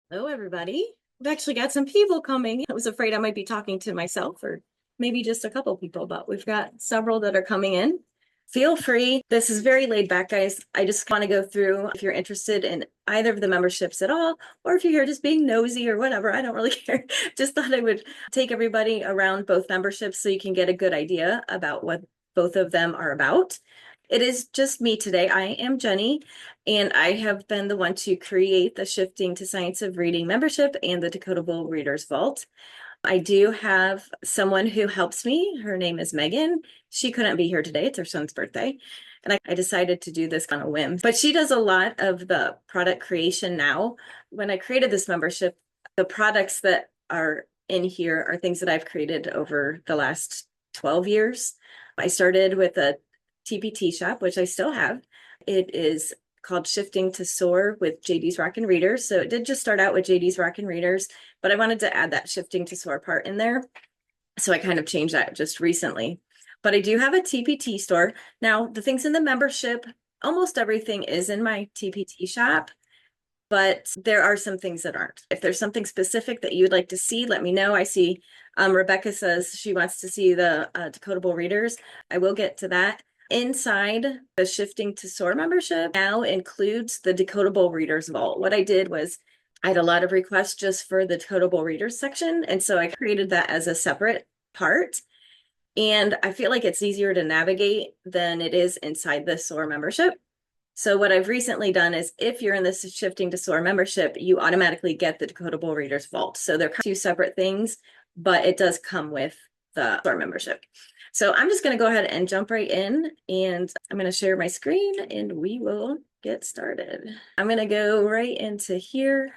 Hello, everybody. I've actually got some people coming. I was afraid I might be talking to myself or maybe just a couple people, but we've got several that are coming in. Feel free. This is very laid back, guys. I just want to go through if you're interested in either of the memberships at all, or if you're here just being nosy or whatever. I don't really care. Just thought I would take everybody around both memberships so you can get a good idea about what both of them are about. It is just me today. I am Jenny, and I have been the one to create the Shifting to Science of Reading membership and the Decodable Readers Vault. I do have someone who helps me. Her name is Megan. She couldn't be here today. It's her son's birthday. And I decided to do this on a whim. But she does a lot of the product creation now. When I created this membership, the products that are in here are things that I've created over the last 12 years. I started with a TPT shop, which I still have. It is called Shifting to Soar with JD's Rockin' Readers. So it did just start out with JD's Rockin' Readers, but I wanted to add that Shifting to Soar part in there. So I kind of changed that just recently. But I do have a TPT store. Now, the things in the membership, almost everything is in my TPT shop, but there are some things that aren't. If there's something specific that you'd like to see, let me know. I see Rebecca says she wants to see the Decodable Readers. I will get to that. Inside the Shifting to Soar membership now includes the Decodable Readers Vault. What I did was I had a lot of requests just for the Decodable Readers section, and so I created that as a separate part. And I feel like it's easier to navigate than it is inside the SOAR membership. So what I've recently done is if you're in this Shifting to SOAR membership, you automatically get the Decodable Readers Vault. So they're two separate things, but it does come with the SOAR membership. So I'm just going to go ahead and jump right in, and I'm going to share my screen and we will get started. I'm going to go right into here.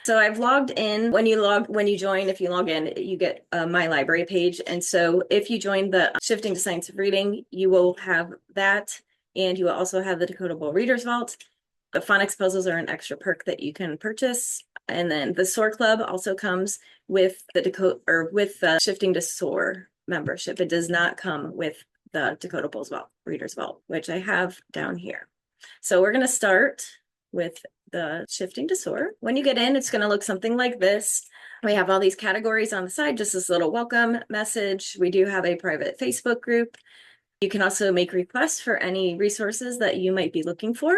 So I've logged in. When you join, if you log in, you get a My Library page. And so if you join the Shifting to Science of Reading, you will have that, and you will also have the Decodable Readers Vault. The phonics puzzles are an extra perk that you can purchase. And then the SOAR Club also comes with the Shifting to SOAR membership. It does not come with the Decodable Readers Vault, which I have down here. So we're going to start with the Shifting to SOAR. When you get in, it's going to look something like this. We have all these categories on the side, just this little welcome message. We do have a private Facebook group. You can also make requests for any resources that you might be looking for.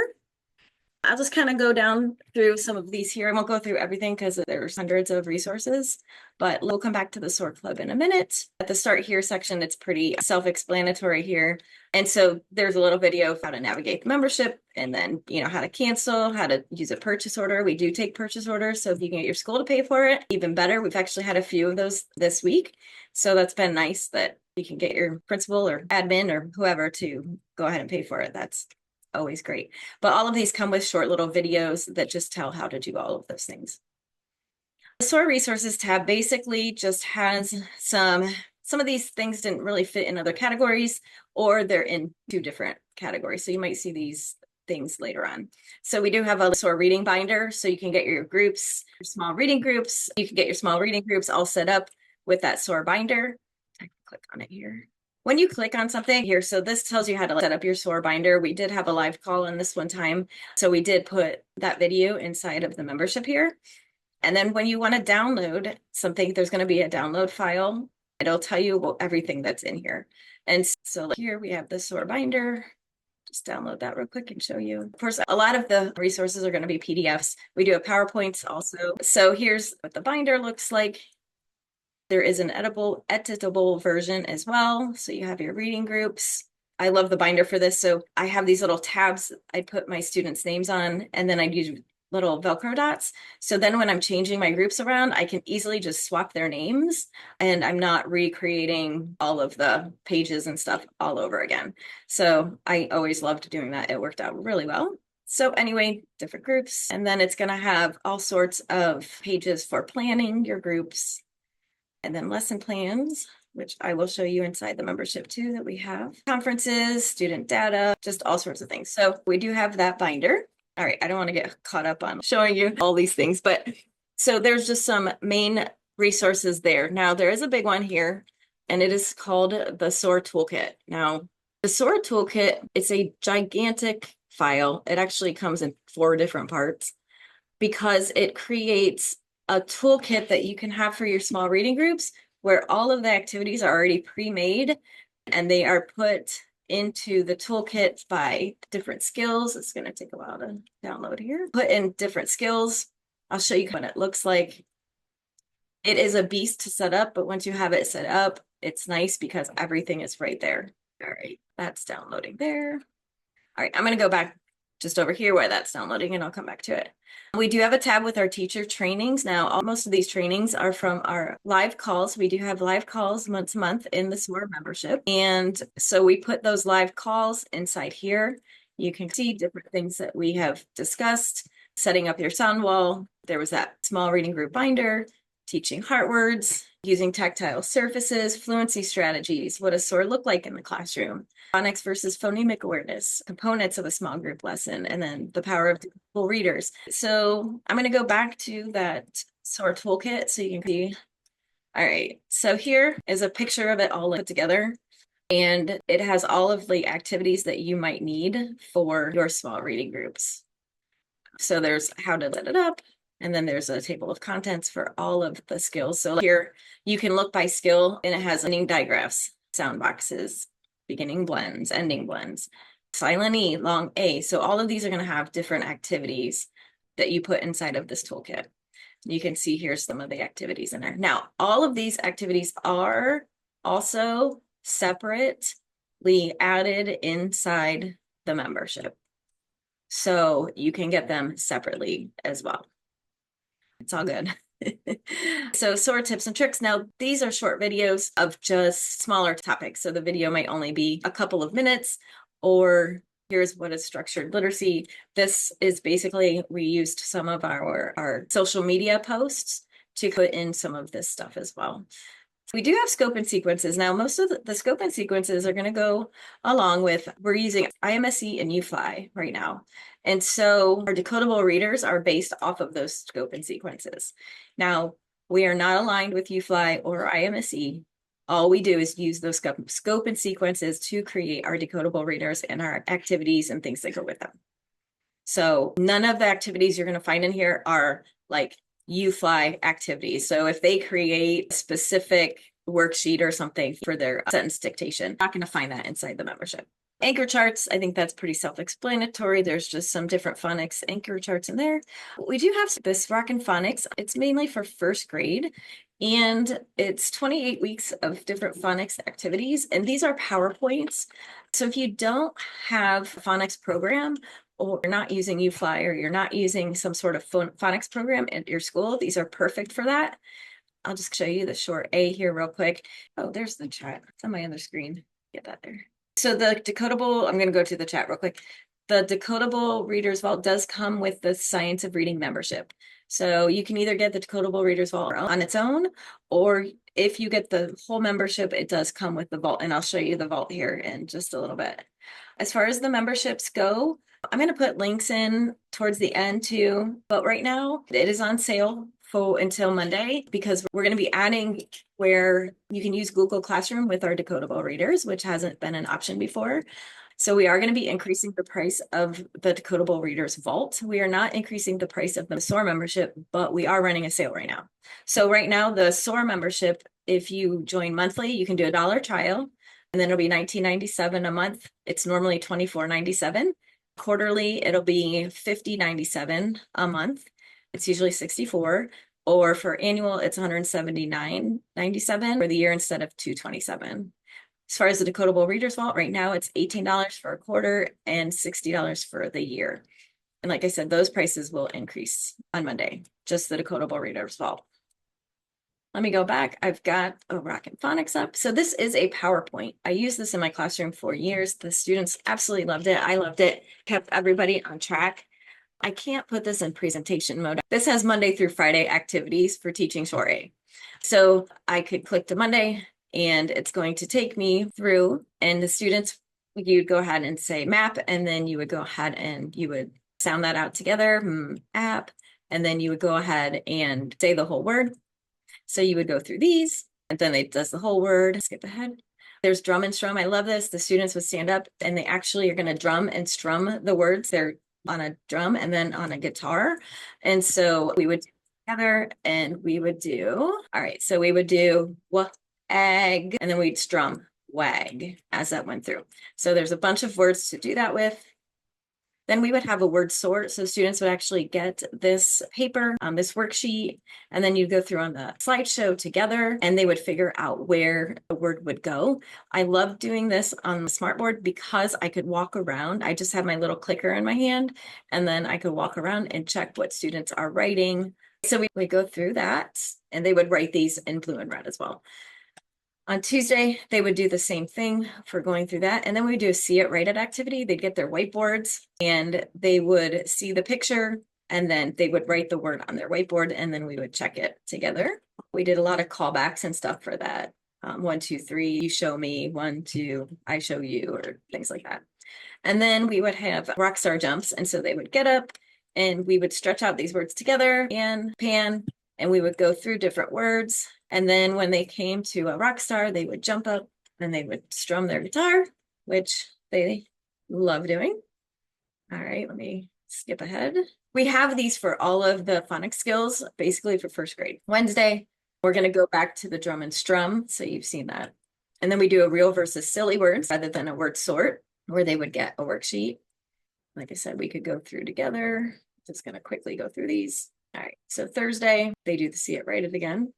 I'll just kind of go down through some of these here. I won't go through everything because there's hundreds of resources, but we'll come back to the SOAR Club in a minute. At the Start Here section, it's pretty self-explanatory here. And so there's a little video of how to navigate the membership, and then, how to cancel, how to use a purchase order. We do take purchase orders, so if you can get your school to pay for it, even better. We've actually had a few of those this week. So that's been nice that you can get your principal or admin or whoever to go ahead and pay for it. That's always great. But all of these come with short little videos that just tell how to do all of those things. The SOAR Resources tab basically just has some of these things didn't really fit in other categories, or they're in two different categories. So you might see these things later on. So we do have a SOAR reading binder, so you can get your groups, your small reading groups. You can get your small reading groups all set up with that SOAR binder. I can click on it here. When you click on something here, so this tells you how to set up your SOAR binder. We did have a live call in this one time, so we did put that video inside of the membership here. And then when you want to download something, there's going to be a download file. It'll tell you everything that's in here. And so here we have the SOAR binder. Just download that real quick and show you. Of course, a lot of the resources are going to be PDFs. We do have PowerPoints also. So here's what the binder looks like. There is an editable version as well. So you have your reading groups. I love the binder for this. So I have these little tabs I put my students' names on, and then I use little Velcro dots. So then when I'm changing my groups around, I can easily just swap their names, and I'm not recreating all of the pages and stuff all over again. So I always loved doing that. It worked out really well. So anyway, different groups, and then it's going to have all sorts of pages for planning your groups, and then lesson plans, which I will show you inside the membership too that we have. Conferences, student data, just all sorts of things. So we do have that binder. All right, I don't want to get caught up on showing you all these things, but so there's just some main resources there. Now there is a big one here, and it is called the SOAR Toolkit. Now the SOAR Toolkit, it's a gigantic file. It actually comes in 4 different parts. because it creates a toolkit that you can have for your small reading groups where all of the activities are already pre-made and they are put into the toolkit by different skills. It's going to take a while to download here. Put in different skills. I'll show you what it looks like. It is a beast to set up, but once you have it set up, it's nice because everything is right there. All right, that's downloading there. All right, I'm going to go back just over here where that's downloading and I'll come back to it. We do have a tab with our teacher trainings. Now, most of these trainings are from our live calls. We do have live calls once a month in the SOAR membership. And so we put those live calls inside here. You can see different things that we have discussed, setting up your sound wall. There was that small reading group binder, teaching heart words, using tactile surfaces, fluency strategies, what does SOAR look like in the classroom, phonics versus phonemic awareness, components of a small group lesson, and then the power of decodable readers. So I'm going to go back to that SOAR toolkit so you can see. All right, so here is a picture of it all put together, and it has all of the activities that you might need for your small reading groups. So there's how to set it up, and then there's a table of contents for all of the skills. So here you can look by skill, and it has ending digraphs, sound boxes, beginning blends, ending blends, silent E, long A. So all of these are going to have different activities that you put inside of this toolkit. You can see here's some of the activities in there. Now, all of these activities are also separately added inside the membership. So you can get them separately as well. It's all good. So SOAR tips and tricks. Now, these are short videos of just smaller topics. So the video might only be a couple of minutes, or here's what is structured literacy. This is basically, we used some of our social media posts to put in some of this stuff as well. We do have scope and sequences. Now, most of the scope and sequences are going to go along with, we're using IMSE and UFly right now. And so our decodable readers are based off of those scope and sequences. Now, we are not aligned with UFly or IMSE. All we do is use those scope and sequences to create our decodable readers and our activities and things that go with them. So none of the activities you're going to find in here are like UFly activities. So if they create a specific worksheet or something for their sentence dictation, not going to find that inside the membership. Anchor charts, I think that's pretty self-explanatory. There's just some different phonics anchor charts in there. We do have this Rockin' Phonics. It's mainly for first grade, and it's 28 weeks of different phonics activities, and these are PowerPoints. So if you don't have a phonics program, or you're not using UFly, or you're not using some sort of phonics program at your school, these are perfect for that. I'll just show you the short A here real quick. Oh, there's the chat. It's on my other screen. Get that there. So the decodable, I'm going to go to the chat real quick. The Decodable Readers Vault does come with the Science of Reading membership. So you can either get the Decodable Readers Vault on its own, or if you get the whole membership, it does come with the vault. And I'll show you the vault here in just a little bit. As far as the memberships go, I'm going to put links in towards the end too, but right now it is on sale for until Monday, because we're going to be adding where you can use Google Classroom with our decodable readers, which hasn't been an option before. So we are going to be increasing the price of the Decodable Readers Vault. We are not increasing the price of the SOAR membership, but we are running a sale right now. So right now, the SOAR membership, if you join monthly, you can do a $1 trial, and then it'll be $19.97 a month. It's normally $24.97. Quarterly, it'll be $50.97 a month. It's usually $64. Or for annual, it's $179.97 for the year instead of $227. As far as the Decodable Readers Vault, right now it's $18 for a quarter and $60 for the year. And like I said, those prices will increase on Monday, just the Decodable Readers Vault. Let me go back. I've got a Rockin' Phonics up. So this is a PowerPoint. I used this in my classroom for years. The students absolutely loved it. I loved it. Kept everybody on track. I can't put this in presentation mode. This has Monday through Friday activities for teaching short A. So I could click to Monday, and it's going to take me through, and the students, you'd go ahead and say map, and then you would go ahead and you would sound that out together, app, and then you would go ahead and say the whole word. So you would go through these, and then it does the whole word. Skip ahead. There's drum and strum. I love this. The students would stand up, and they actually are going to drum and strum the words. They're on a drum and then on a guitar. And so we would do it together and we would do, all right, so we would do wag, and then we'd strum wag as that went through. So there's a bunch of words to do that with. Then we would have a word sort. So students would actually get this paper, this worksheet, and then you'd go through on the slideshow together and they would figure out where a word would go. I love doing this on the smartboard because I could walk around. I just have my little clicker in my hand and then I could walk around and check what students are writing. So we would go through that and they would write these in blue and red as well. On Tuesday, they would do the same thing for going through that. And then we would do a see it, write it activity. They'd get their whiteboards and they would see the picture and then they would write the word on their whiteboard and then we would check it together. We did a lot of callbacks and stuff for that. 1, 2, 3, you show me, 1, 2, I show you, or things like that. And then we would have rock star jumps. And so they would get up and we would stretch out these words together and pan, and we would go through different words. And then when they came to a rock star, they would jump up and they would strum their guitar, which they love doing. All right, let me skip ahead. We have these for all of the phonics skills, basically for first grade. Wednesday, we're going to go back to the drum and strum. So you've seen that. And then we do a real versus silly words rather than a word sort, where they would get a worksheet. Like I said, we could go through together. Just going to quickly go through these. All right, so Thursday, they do the see it, write it again.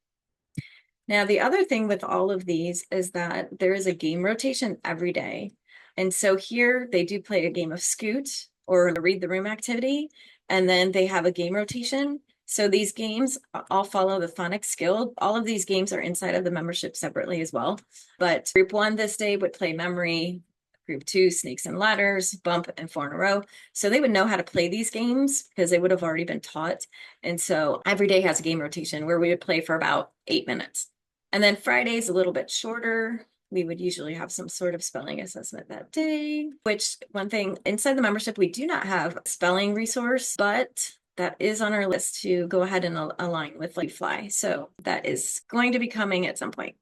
Now, the other thing with all of these is that there is a game rotation every day. And so here they do play a game of Scoot or a read the room activity, and then they have a game rotation. So these games all follow the phonics skill. All of these games are inside of the membership separately as well. But group 1 this day would play memory, group 2, snakes and ladders, bump, and 4 in a row. So they would know how to play these games because they would have already been taught. And so every day has a game rotation where we would play for about 8 minutes. And then Friday's a little bit shorter. We would usually have some sort of spelling assessment that day, which one thing inside the membership, we do not have a spelling resource, but that is on our list to go ahead and align with Fly. So that is going to be coming at some point.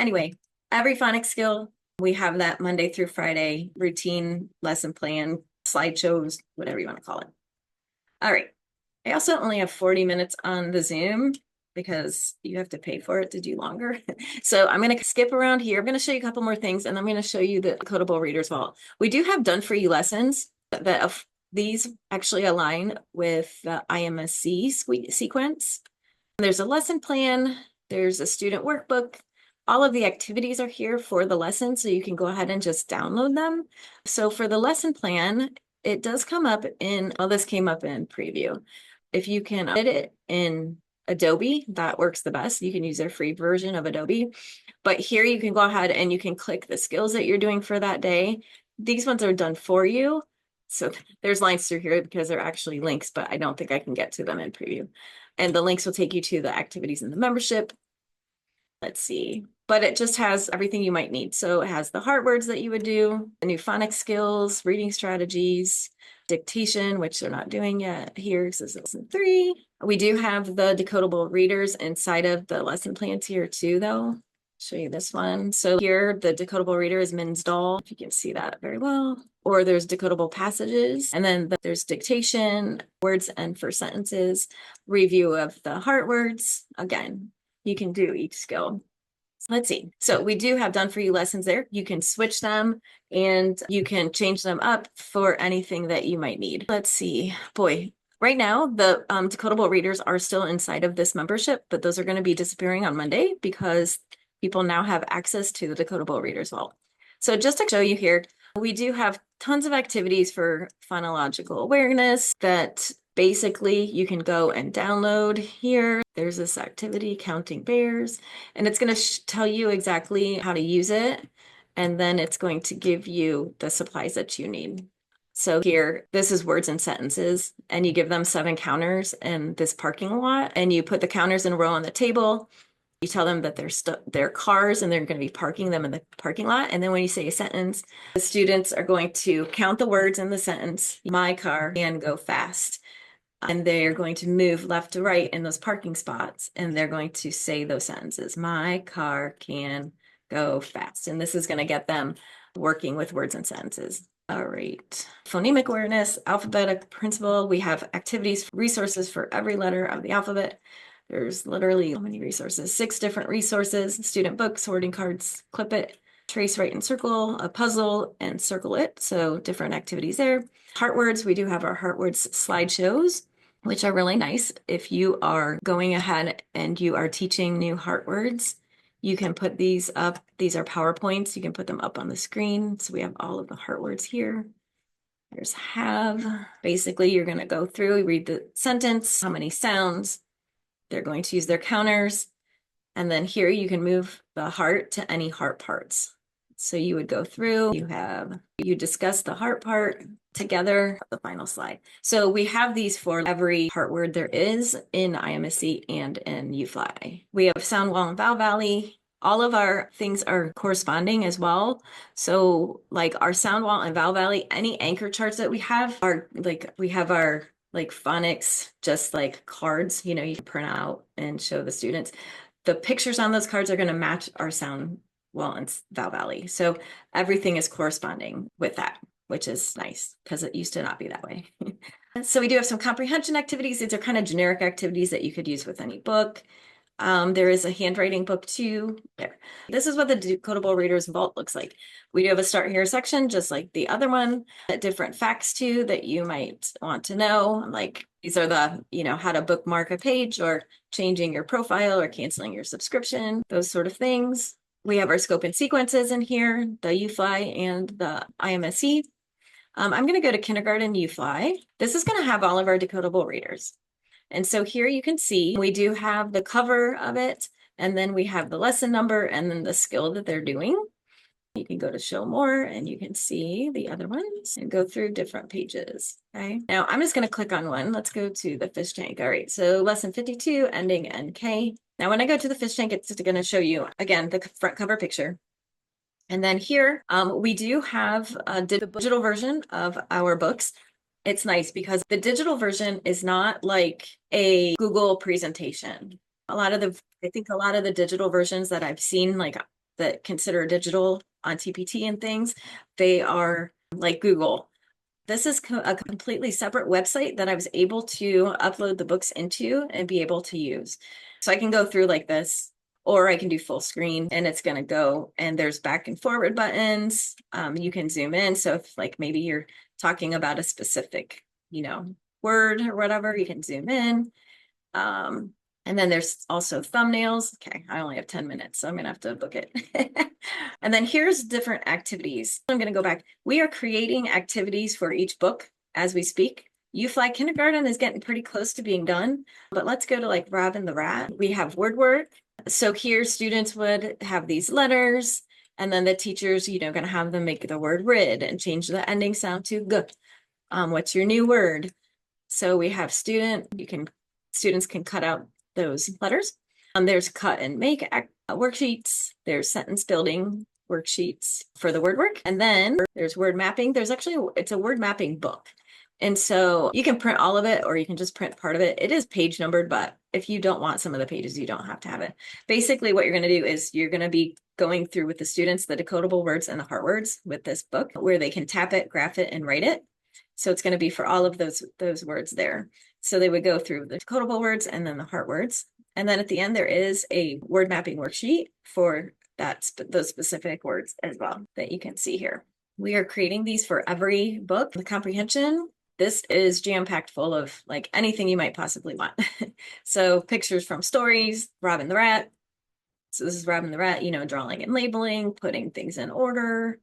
Anyway, every phonics skill, we have that Monday through Friday routine, lesson plan, slideshows, whatever you want to call it. All right. I also only have 40 minutes on the Zoom because you have to pay for it to do longer. So I'm going to skip around here. I'm going to show you a couple more things, and I'm going to show you the Decodable Readers Vault. We do have done for you lessons that these actually align with the IMSC sequence. There's a lesson plan. There's a student workbook. All of the activities are here for the lesson, so you can go ahead and just download them. So for the lesson plan, it does come up in, well, this came up in preview. If you can edit it in Adobe, that works the best. You can use their free version of Adobe. But here you can go ahead and you can click the skills that you're doing for that day. These ones are done for you. So there's lines through here because they're actually links, but I don't think I can get to them in preview. And the links will take you to the activities in the membership. Let's see. But it just has everything you might need. So it has the heart words that you would do, the new phonics skills, reading strategies, dictation, which they're not doing yet here because this is lesson 3. We do have the decodable readers inside of the lesson plans here too, though. Show you this one. So here, the decodable reader is Min's doll, if you can see that very well. Or there's decodable passages, and then there's dictation, words and first sentences, review of the heart words. Again, you can do each skill. Let's see. So we do have done for you lessons there. You can switch them and you can change them up for anything that you might need. Let's see. Boy, right now the decodable readers are still inside of this membership, but those are going to be disappearing on Monday because people now have access to the Decodable Readers Vault. So just to show you here, we do have tons of activities for phonological awareness that basically you can go and download here. There's this activity, Counting Bears, and it's going to tell you exactly how to use it. And then it's going to give you the supplies that you need. So here, this is words and sentences, and you give them 7 counters in this parking lot, and you put the counters in a row on the table. You tell them that they're cars and they're going to be parking them in the parking lot. And then when you say a sentence, the students are going to count the words in the sentence. My car can go fast. And they're going to move left to right in those parking spots. And they're going to say those sentences. My car can go fast. And this is going to get them working with words and sentences. All right. Phonemic awareness, alphabetic principle. We have activities, resources for every letter of the alphabet. There's literally how many resources? 6 different resources: student books, sorting cards, clip it, trace, write, and circle, a puzzle, and circle it. So different activities there. Heart words, we do have our heart words slideshows, which are really nice. If you are going ahead and you are teaching new heart words, you can put these up. These are PowerPoints. You can put them up on the screen. So we have all of the heart words here. There's have. Basically, you're going to go through, read the sentence, how many sounds. They're going to use their counters. And then here you can move the heart to any heart parts. So you would go through, you discuss the heart part together, the final slide. So we have these for every heart word there is in IMSC and in UFly. We have sound wall and vowel valley. All of our things are corresponding as well. So like our sound wall and vowel valley, any anchor charts that we have are like, we have our like phonics, just like cards, you can print out and show the students. The pictures on those cards are going to match our sound wall and vowel valley. So everything is corresponding with that, which is nice because it used to not be that way. So we do have some comprehension activities. These are kind of generic activities that you could use with any book. There is a handwriting book too. There. This is what the Decodable Readers Vault looks like. We do have a start here section, just like the other one, different facts too that you might want to know. Like these are the, how to bookmark a page or changing your profile or canceling your subscription, those sort of things. We have our scope and sequences in here, the UFly and the IMSC. I'm going to go to kindergarten UFly. This is going to have all of our decodable readers. And so here you can see we do have the cover of it, and then we have the lesson number and then the skill that they're doing. You can go to show more and you can see the other ones and go through different pages. Okay. Now I'm just going to click on one. Let's go to the fish tank. All right. So lesson 52, ending NK. Now when I go to the fish tank, it's going to show you again the front cover picture. And then here we do have a digital version of our books. It's nice because the digital version is not like a Google presentation. I think a lot of the digital versions that I've seen, like that consider digital on TPT and things, they are like Google. This is a completely separate website that I was able to upload the books into and be able to use. So I can go through like this, or I can do full screen and it's going to go, and there's back and forward buttons. You can zoom in. So if like maybe you're talking about a specific, word or whatever, you can zoom in. And then there's also thumbnails. Okay, I only have 10 minutes, so I'm gonna have to book it. And then here's different activities. I'm gonna go back. We are creating activities for each book as we speak. UFly Kindergarten is getting pretty close to being done, but let's go to like Robin the Rat. We have word work. So here students would have these letters, and then the teachers, gonna have them make the word rid and change the ending sound to g. What's your new word? So we have students can cut out those letters. There's cut and make worksheets. There's sentence building worksheets for the word work. And then there's word mapping. It's a word mapping book. And so you can print all of it or you can just print part of it. It is page numbered, but if you don't want some of the pages, you don't have to have it. Basically, what you're going to do is you're going to be going through with the students the decodable words and the heart words with this book where they can tap it, graph it, and write it. So it's going to be for all of those words there. So they would go through the decodable words and then the heart words. And then at the end, there is a word mapping worksheet for those specific words as well that you can see here. We are creating these for every book. The comprehension, this is jam-packed full of like anything you might possibly want. So pictures from stories, Robin the Rat. So this is Robin the Rat, drawing and labeling, putting things in order.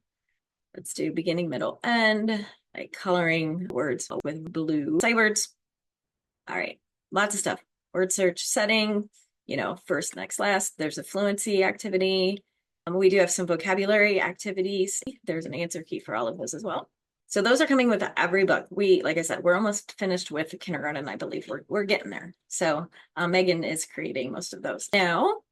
Let's do beginning, middle, end, like coloring words with blue sight words. All right, lots of stuff. Word search setting, first, next, last. There's a fluency activity. We do have some vocabulary activities. There's an answer key for all of those as well. So those are coming with every book. Like I said, we're almost finished with kindergarten. I believe we're getting there. So Megan is creating most of those now.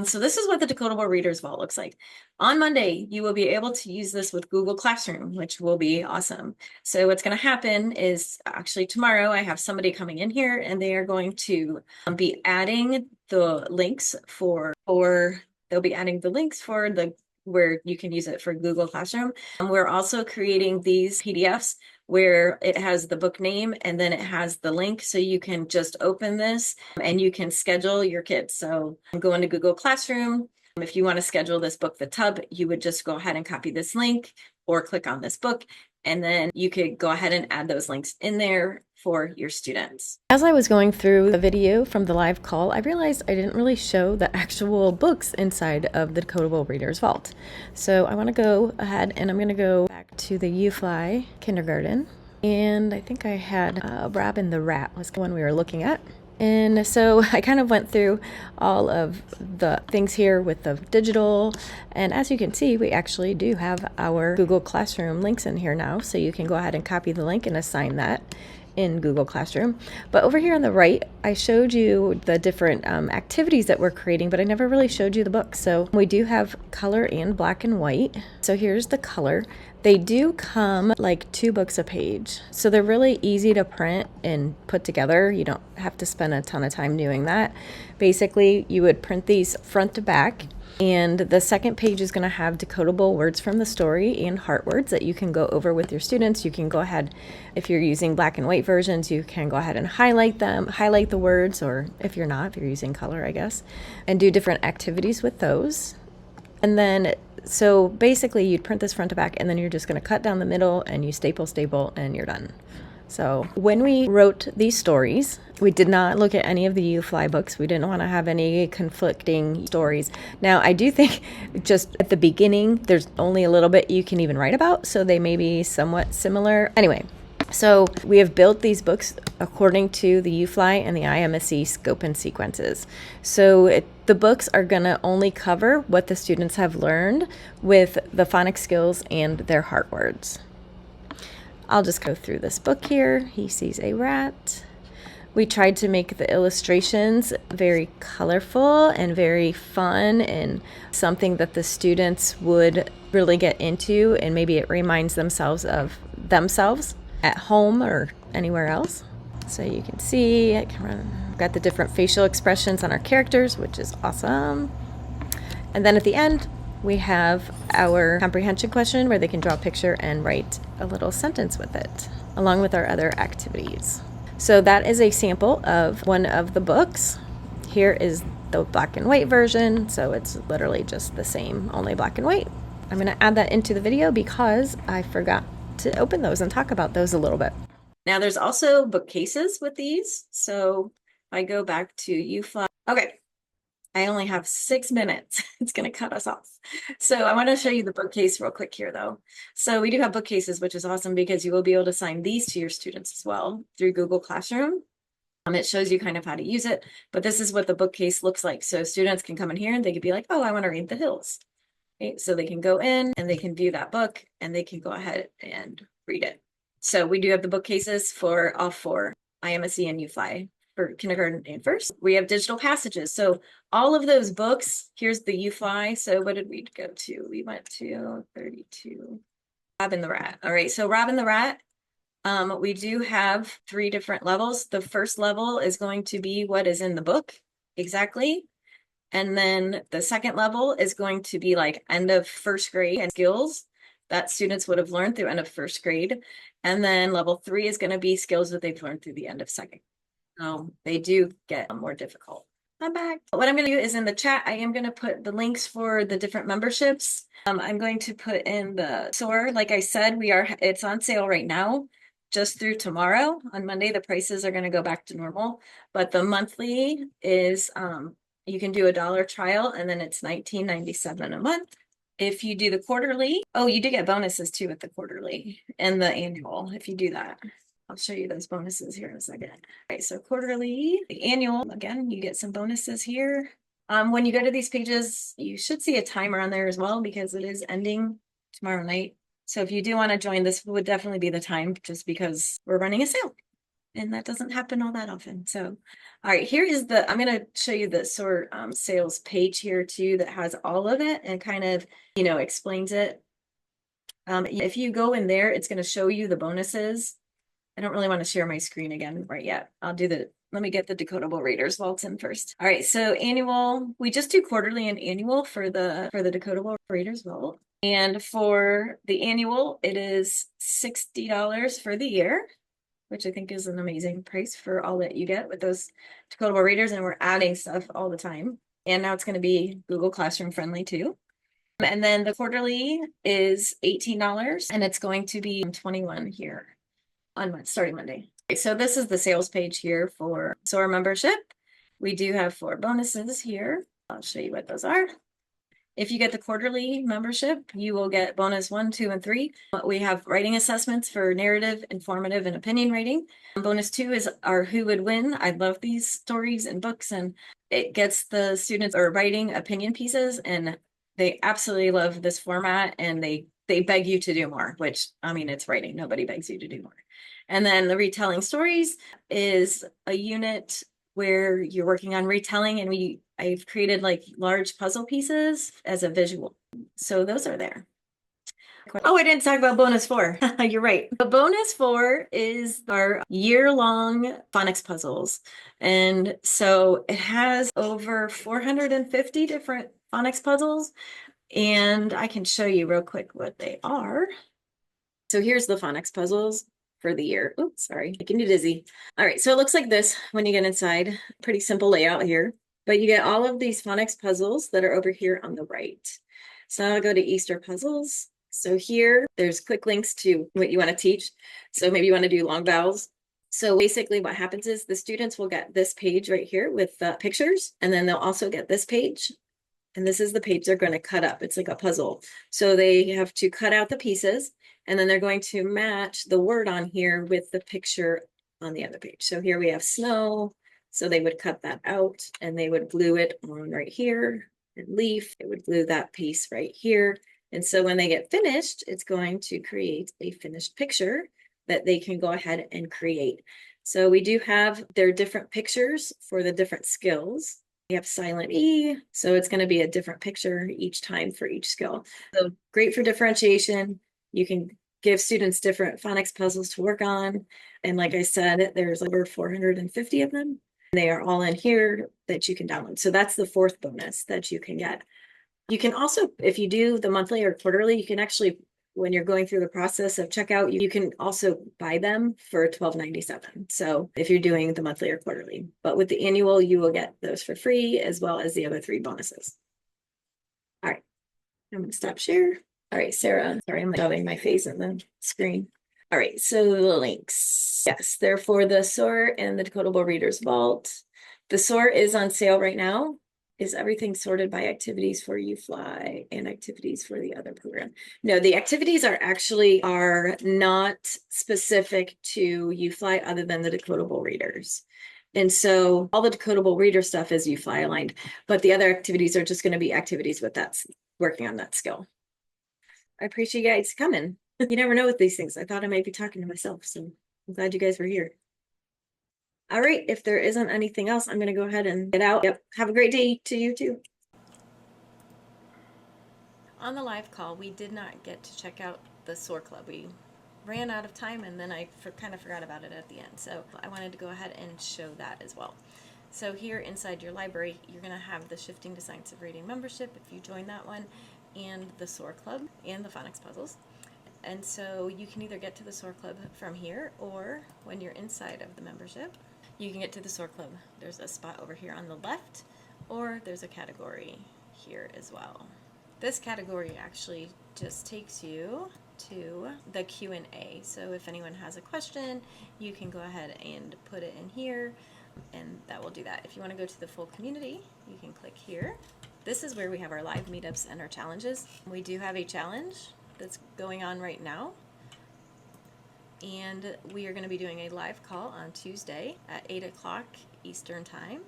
So this is what the Decodable Readers Vault looks like. On Monday, you will be able to use this with Google Classroom, which will be awesome. So what's going to happen is actually tomorrow I have somebody coming in here and they are going to be adding the links they'll be adding the links for the where you can use it for Google Classroom. We're also creating these PDFs where it has the book name and then it has the link. So you can just open this and you can schedule your kids. So go into Google Classroom. If you want to schedule this book, The Tub, you would just go ahead and copy this link or click on this book, and then you could go ahead and add those links in there for your students. As I was going through the video from the live call, I realized I didn't really show the actual books inside of the Decodable Readers Vault. So I want to go ahead and I'm going to go back to the UFly kindergarten. And I think I had Robin the Rat was the one we were looking at. And so I kind of went through all of the things here with the digital. And as you can see, we actually do have our Google Classroom links in here now. So you can go ahead and copy the link and assign that in Google Classroom. But over here on the right, I showed you the different activities that we're creating, but I never really showed you the books. So we do have color and black and white. So here's the color. They do come like 2 books a page. So they're really easy to print and put together. You don't have to spend a ton of time doing that. Basically, you would print these front to back. And the second page is going to have decodable words from the story and heart words that you can go over with your students. You can go ahead, if you're using black and white versions, you can go ahead and highlight them, highlight the words, or if you're not, if you're using color, I guess, and do different activities with those. And then, so basically you'd print this front to back, and then you're just going to cut down the middle and you staple, and you're done. So when we wrote these stories, we did not look at any of the UFly books. We didn't want to have any conflicting stories. Now, I do think just at the beginning, there's only a little bit you can even write about, so they may be somewhat similar. Anyway, so we have built these books according to the UFly and the IMSE scope and sequences. So the books are going to only cover what the students have learned with the phonics skills and their heart words. I'll just go through this book here. He sees a rat. We tried to make the illustrations very colorful and very fun and something that the students would really get into, and maybe it reminds themselves of themselves at home or anywhere else. So you can see I've got the different facial expressions on our characters, which is awesome. And then at the end, we have our comprehension question where they can draw a picture and write a little sentence with it, along with our other activities. So that is a sample of one of the books. Here is the black and white version, so it's literally just the same, only black and white. I'm going to add that into the video because I forgot to open those and talk about those a little bit. Now there's also bookcases with these. So if I go back to UFly, okay. I only have 6 minutes. It's going to cut us off. So I want to show you the bookcase real quick here, though. So we do have bookcases, which is awesome because you will be able to assign these to your students as well through Google Classroom. It shows you kind of how to use it, but this is what the bookcase looks like. So students can come in here and they could be like, oh, I want to read The Hills. Okay, so they can go in and they can view that book and they can go ahead and read it. So we do have the bookcases for all 4, IMSE and UFly. For kindergarten and first, we have digital passages. So all of those books, here's the UFly. So what did we go to? We went to 32. Robin the Rat. All right. So Robin the Rat, we do have 3 different levels. The first level is going to be what is in the book exactly. And then the second level is going to be like end of first grade and skills that students would have learned through end of first grade. And then level 3 is going to be skills that they've learned through the end of second. They do get more difficult. I'm back. What I'm going to do is in the chat, I am going to put the links for the different memberships. I'm going to put in the SOAR. Like I said, it's on sale right now, just through tomorrow. On Monday, the prices are going to go back to normal. But the monthly is, you can do $1 trial, and then it's $19.97 a month. If you do the quarterly, you do get bonuses too with the quarterly and the annual if you do that. I'll show you those bonuses here in a second. All right, so quarterly, the annual, again, you get some bonuses here. When you go to these pages, you should see a timer on there as well because it is ending tomorrow night. So if you do want to join, this would definitely be the time just because we're running a sale. And that doesn't happen all that often. So, all right, here is I'm going to show you the SOAR sales page here too that has all of it and kind of, explains it. If you go in there, it's going to show you the bonuses. I don't really want to share my screen again right yet. I'll do let me get the Decodable Readers Vault in first. All right, so annual, we just do quarterly and annual for the Decodable Readers Vault. And for the annual, it is $60 for the year, which I think is an amazing price for all that you get with those Decodable readers. And we're adding stuff all the time. And now it's going to be Google Classroom friendly too. And then the quarterly is $18, and it's going to be 21 here on starting Monday. Okay, so this is the sales page here for SOAR membership. We do have 4 bonuses here. I'll show you what those are. If you get the quarterly membership, you will get bonus 1, 2, and 3. We have writing assessments for narrative, informative, and opinion writing. Bonus 2 is our Who Would Win. I love these stories and books, and it gets the students are writing opinion pieces, and they absolutely love this format, and they beg you to do more, which, I mean, it's writing. Nobody begs you to do more. And then the retelling stories is a unit where you're working on retelling, and I've created like large puzzle pieces as a visual. So those are there. Oh, I didn't talk about bonus 4. You're right. The bonus 4 is our year-long phonics puzzles. And so it has over 450 different phonics puzzles. And I can show you real quick what they are. So here's the phonics puzzles for the year. Oops, sorry, making you dizzy. All right, so it looks like this when you get inside. Pretty simple layout here, but you get all of these phonics puzzles that are over here on the right. So I'll go to Easter puzzles. So here, there's quick links to what you want to teach. So maybe you want to do long vowels. So basically what happens is the students will get this page right here with the pictures, and then they'll also get this page. And this is the page they're going to cut up. It's like a puzzle. So they have to cut out the pieces, and then they're going to match the word on here with the picture on the other page. So here we have snow. So they would cut that out, and they would glue it on right here. And leaf, it would glue that piece right here. And so when they get finished, it's going to create a finished picture that they can go ahead and create. So we do have their different pictures for the different skills. We have silent E, so it's going to be a different picture each time for each skill. So great for differentiation. You can give students different phonics puzzles to work on. And like I said, there's over 450 of them. They are all in here that you can download. So that's the 4th bonus that you can get. You can also, if you do the monthly or quarterly, you can actually, when you're going through the process of checkout, you can also buy them for $12.97. So if you're doing the monthly or quarterly, but with the annual, you will get those for free as well as the other 3 bonuses. All right, I'm going to stop share. All right, Sarah, sorry, I'm shoving my face in the screen. All right, so the links. Yes, they're for the SOAR and the Decodable Readers Vault. The SOAR is on sale right now. Is everything sorted by activities for UFly and activities for the other program? No, the activities are not specific to UFly other than the Decodable readers. And so all the Decodable reader stuff is UFly aligned, but the other activities are just going to be activities with that, working on that skill. I appreciate you guys coming. You never know with these things. I thought I might be talking to myself, so I'm glad you guys were here. All right, if there isn't anything else, I'm going to go ahead and get out. Yep, have a great day to you too. On the live call, we did not get to check out the SOAR Club. We ran out of time, and then I kind of forgot about it at the end. So I wanted to go ahead and show that as well. So here inside your library, you're going to have the Shifting to Science of Reading membership if you join that one, and the SOAR Club and the phonics puzzles. And so you can either get to the SOAR Club from here, or when you're inside of the membership, you can get to the SOAR Club. There's a spot over here on the left, or there's a category here as well. This category actually just takes you to the Q&A. So if anyone has a question, you can go ahead and put it in here, and that will do that. If you want to go to the full community, you can click here. This is where we have our live meetups and our challenges. We do have a challenge that's going on right now. And we are going to be doing a live call on Tuesday at 8 o'clock Eastern Time,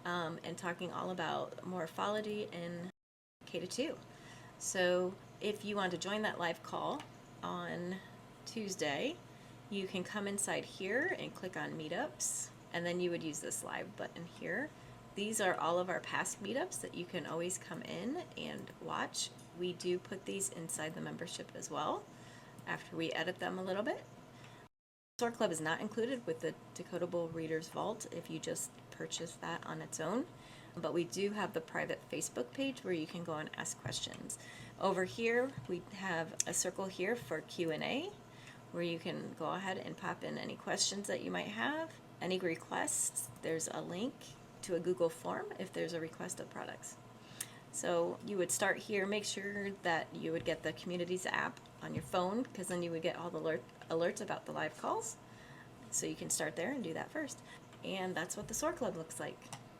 and talking all about morphology in K-2. So if you want to join that live call on Tuesday, you can come inside here and click on meetups, and then you would use this live button here. These are all of our past meetups that you can always come in and watch. We do put these inside the membership as well after we edit them a little bit. SOAR Club is not included with the Decodable Readers Vault if you just purchase that on its own. But we do have the private Facebook page where you can go and ask questions. Over here, we have a circle here for Q&A, where you can go ahead and pop in any questions that you might have, any requests. There's a link to a Google form if there's a request of products. So you would start here, make sure that you would get the Communities app on your phone, because then you would get all the alerts about the live calls. So you can start there and do that first. And that's what the SOAR Club looks like.